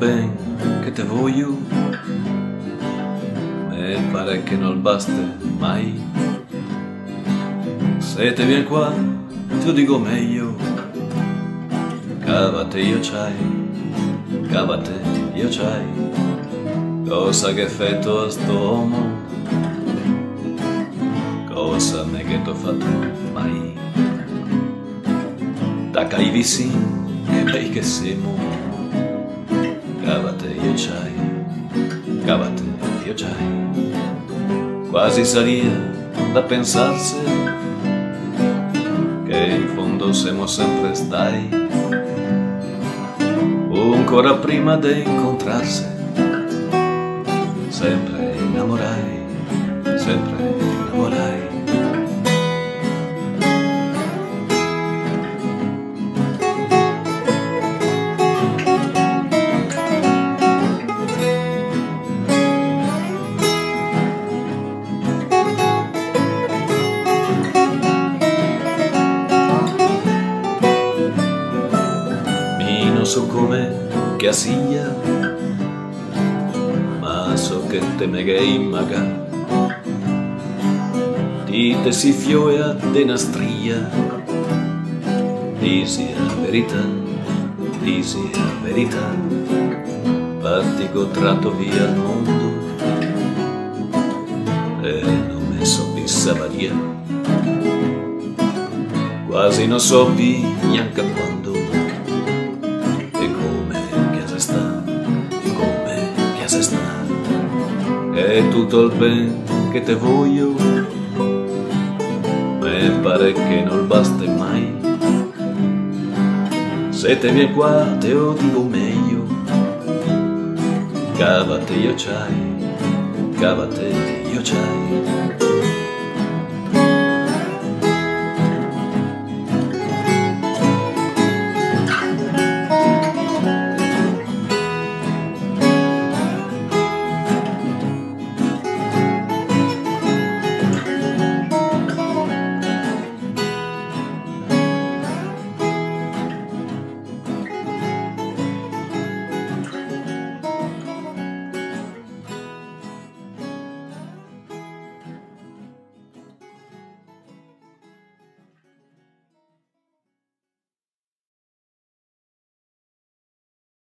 ben che te voglio, me pare che non baste mai. Se te vieni qua, ti dico meglio, cavate io c'hai, cavate io c'hai, cosa che effetto a st'uomo, cosa me che t'ho fatto mai. Da cai vicini, che bei che siamo, cavate io c'hai, cavate io c'hai, quasi saria da pensarsi che in fondo siamo sempre stai, ancora prima di incontrarsi, sempre innamorai, sempre innamorai. Non so come che asiglia, ma so che te me gai maga, dite si fioia de nastrilla, disi la verità, disi la verità, partico tratto via al mondo e non me so pensava via, quasi non so più neanche quando. È tutto il ben che te voglio, me pare che non basta mai. Se te vieni qua te lo dico meglio, cavate io c'hai, cavate io c'hai.